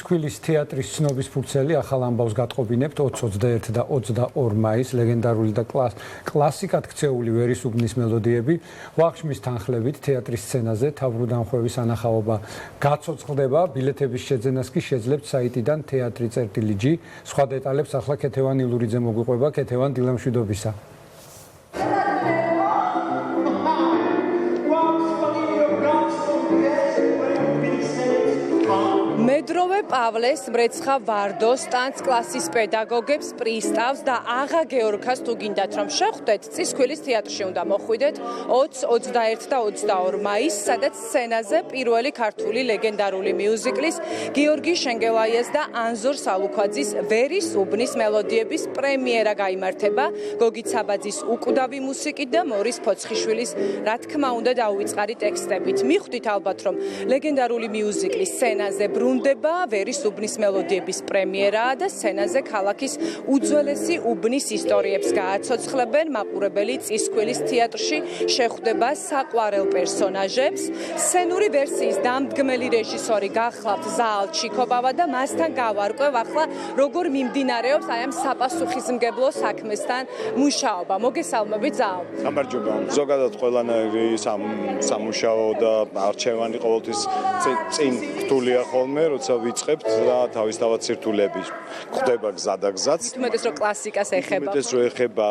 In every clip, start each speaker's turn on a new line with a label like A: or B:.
A: წისქვილის თეატრის ცნობის ფურცელი ახალ ამბავს გატყობინებთ 20, 21 და 22 მაისს ლეგენდარული და კლასიკად ქცეული ვერის უბნის მელოდიები ვახშმის თანხლებით თეატრის სცენაზე თავბრუდამხვევის ანახაობა გაცოცხლდება. ბილეთების შეძენას კი შეძლებთ საიტიდან teatri.gi. სხვა დეტალებს ახლა ქეთევან ილურიძე მოგვიყვება. ქეთევან, დილამშვიდობისა.
B: მედროვე პავლეს, მრეცხა ვარდოს, სტანც კლასის პედაგოგებს, პრისტავს და აღა გეორგას თუ გინდათ რომ შეხვდეთ, წისქვილის თეატრში უნდა მოხვიდეთ 20, 21 და 22 მაისს, სადაც სცენაზე პირველი ქართული ლეგენდარული მიუზიკლის გიორგი შენგელაიას და ანზორ სალუქვაძის ვერის უბნის მელოდიების პრემიერა გაიმართება. გოგი ცაბაძის უკვდავი მუსიკით და მორის ფოცხიშვილის რა თქმა უნდა დაუვიწყარი ტექსტებით. მიხვდით ალბათ რომ ლეგენდარული მიუზიკლის სცენაზე ბრუნდება ვერის უბნის მელოდიების პრემიერაა და სცენაზე ქალაქის უძველესი უბნის ისტორიებს გააცოცხლებენ. მაყურებელი წისქვილის თეატრში შეხვდება საყვარელ პერსონაჟებს. სცენური ვერსიის დამდგმელი რეჟისორი გახლავთ ზაალ ჩიქობავა და მასთან გავარკვევ ახლა როგორ მიმდინარეობს აი ამ საპასუხისმგებლო საქმესთან მუშაობა. მოგესალმებით ზაალ.
C: გამარჯობა. ზოგადად ყველანაირი სამუშაო და არჩევანი ყოველთვის წინ რთულია ხოლმე, როცა ვიწყებთ და თავისთავად სირთულეები გვხვდება გზადაგზაც.
B: უმეტეს რომ კლასიკას ეხება.
C: უმეტეს რომ ეხება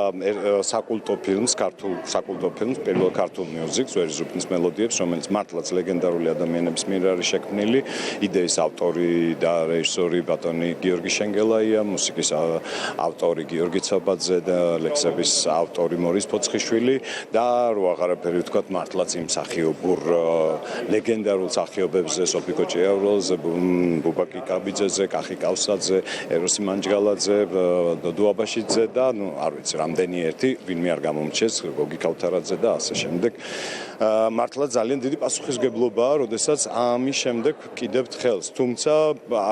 C: საკულტო ფილმს, ქართულ საკულტო ფილმს, პირველ ქართულ მიუზიკს, ვერის უბნის მელოდიებს, რომელიც მართლაც ლეგენდარული ადამიანების მიერ არის შექმნილი. იდეის ავტორი და რეჟისორი ბატონი გიორგი შენგელაია, მუსიკის ავტორი გიორგი ცაბაძე და ლექსების ავტორი მორის ფოცხიშვილი და რო აღარაფერი ვთქვათ, მართლაც იმ მსახიობურ ლეგენდარულ მსახიობებზე, სოფიკო ჭიაურელზე, ბუბაკი კაბიძეზე, კახი კავსაძე, ეროსი მანჯგალაძე, დოდო აბაშიძე და არ ვიცი, რამდენი ერთი, ვინმე არ გამომჩეს, გოგი ქავთარაძე და ასე შემდეგ. მართლა ძალიან დიდი პასუხისმგებლობაა, როდესაც ამის შემდეგ ვკიდებთ ხელს. თუმცა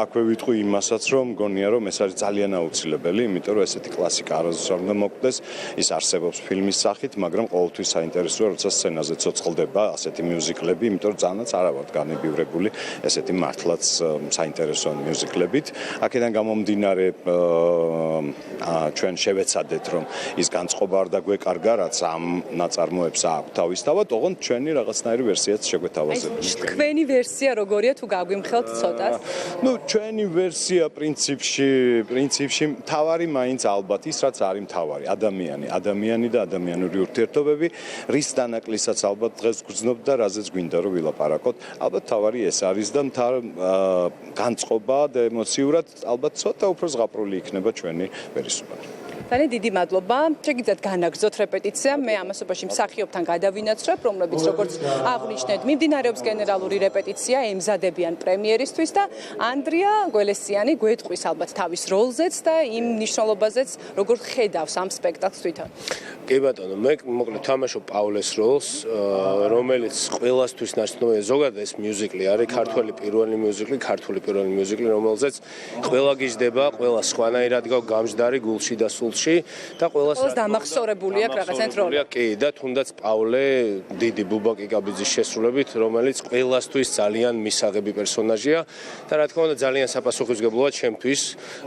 C: აქვე ვიტყვი იმასაც, რომ მგონია, რომ ეს არის ძალიან აუცილებელი, იმიტომ რომ ესეთი კლასიკა არასდროს არ უნდა მოკვდეს. ის არსებობს ფილმის სახით, მაგრამ ყოველთვის საინტერესოა, როცა სცენაზე ცოცხლდება ასეთი მიუზიკლები, იმიტომ რომ ძალიანაც არა ვართ განებივრებული ესეთი მართლაც საინტერესო მიუზიკლებით. აქედან გამომდინარე ჩვენ შევეცადეთ, რომ ის განწყობა არ დაგვეკარგა, რაც ამ ნაწარმოებს აქვს თავისთავად, ოღონდ ჩვენი რაღაცნაირი ვერსიაც შეგვეთავაზებთ.
B: თქვენი ვერსია როგორია თუ გაგვიმხელთ ცოტას?
C: ჩვენი ვერსია პრინციპში მთავარი მაინც ალბათ ის, რაც არის მთავარი, ადამიანი და ადამიანური ურთიერთობები, რის დანაკლისაც ალბათ დღეს გვგრძნობ და რაზეც გვინდა რომ ვილაპარაკოთ. ალბათ მთავარი ეს არის და განწყობა და ემოციურად ალბათ ცოტა უფრო ზღაპრული იქნება ჩვენი ვერისუბანი.
B: ძალიან დიდი მადლობა. შეგიძლიათ განაგრძოთ რეპეტიცია. მე ამასობაში მსახიობთან გადავინაცვლებ, რომლებიც როგორც აღნიშნეთ, მიმდინარეობს გენერალური რეპეტიცია, ემზადებიან პრემიერისთვის და ანდრია გველესიანი გვეტყვის ალბათ თავის როლზეც და იმ მნიშვნელობაზეც, როგორ ხედავს ამ სპექტაკლს თვითონ.
D: კი ბატონო, მე მოკლედ თამაშობ პავლეს როლს, რომელიც ყველასთვის ნაცნობია. ზოგადად ეს მიუზიკლი არის ქართული პირველი მიუზიკლი, რომელზეც ყველა გიждდება, ყველა სხვანაირად გამჯდარი გულში და სულში და ყველას
B: დამახსოვრებული აქვს რაღაცა როლი.
D: კი, და თუნდაც პავლე დიდი ბუბაკი კაბიძის შესრულებით, რომელიც ყველასთვის ძალიან მისაღები პერსონაჟია და რა თქმა უნდა ძალიან საპასუხისმგებლოა ჩემთვის,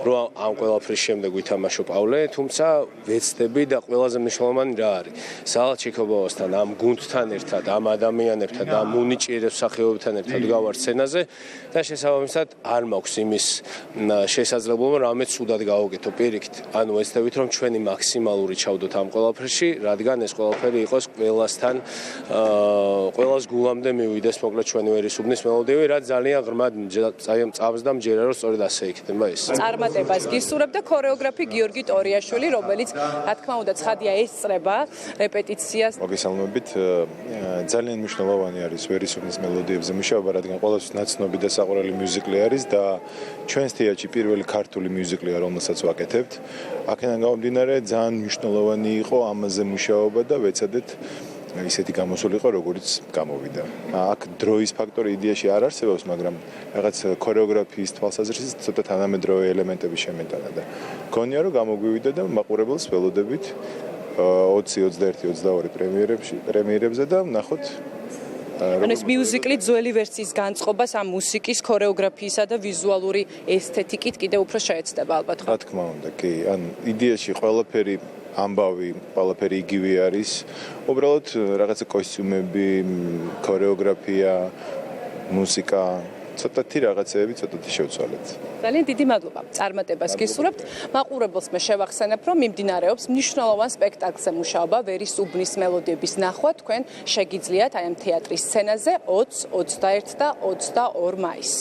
D: რომ ამ ყველაფრის შემდეგ ვითამაშო პავლე, თუმცა ვეცდები და ყველაზე მნიშვნელოვანი რა არის? ზაალ ჩიქობავასთან, ამ გუნდთან ერთად, ამ ადამიანებთან, ამ უნიჭიერებს მსახიობებთან ერთად გავარ სცენაზე და შესაბამისად არ მაქვს იმის შესაძლებლობა, რამე ცუდად გავაკეთო პირიქით. ანუ ეცდებით, რომ ჩვენი მაქსიმალური ჩავდოთ ამ ყველაფერში, რადგან ეს ყველაფერი იყოს ყველას გულამდე მივიდეს მოკლედ ჩვენი ვერის უბნის მელოდიები, რაც ძალიან ღრმად წამს და მჯერა, რომ სწორედ ასე იქნება ეს.
B: წარმატებას გისურვებ და ქორეოგრაფი გიორგი ტორიაშვილი, რომელიც რა თქმა უნდა ცხადია ესწრება რეპეტიციას.
E: მოგესალმებით. ძალიან მნიშვნელოვანი არის ვერის უბნის მელოდიებზე მუშაობა, რადგან ყველასთვის ნაცნობი და საყვარელი მიუზიკლი არის და ჩვენს თეატრში პირველი ქართული მიუზიკლია, რომელსაც ვაკეთებთ. აქედან გამომდინარე ძალიან მნიშვნელოვანი იყო ამაზე მუშაობა და ვეცადეთ ისეთი გამოსულიყო, როგორც გამოვიდა. აქ დროის ფაქტორი იდეაში არ არსებობს, მაგრამ რაღაც ქორეოგრაფიის თვალსაზრისით ცოტა თანამედროვე ელემენტები შემეტანა და გონია რომ გამოგვივიდა და მაყურებელს ველოდებით 20, 21, 22 პრემიერებზე და ნახოთ
B: ანუ ეს მიუზიკლი ძველი ვერსიის განწყობას ამ მუსიკის, ქორეოგრაფიისა და ვიზუალური ესთეტიკით კიდევ უფრო შეეცდება ალბათ, ხო?
E: რა თქმა უნდა, კი. ან იდეაში ყველაფერი ამბავი, ყველაფერი იგივე არის. უბრალოდ რაღაცა კოსტიუმები, ქორეოგრაფია, მუსიკა, ცოტათი რაღაცეები ცოტათი შევცვალეთ.
B: ძალიან დიდი მადლობა. წარმატებას გისურვებთ. მაყურებელს მე შევახსენებ, რომ მიმდინარეობს მნიშვნელოვან სპექტაკლზე მუშაობა ვერის უბნის მელოდიების ნახვა. თქვენ შეგიძლიათ აი ამ თეატრის სცენაზე 20, 21 და 22 მაისს.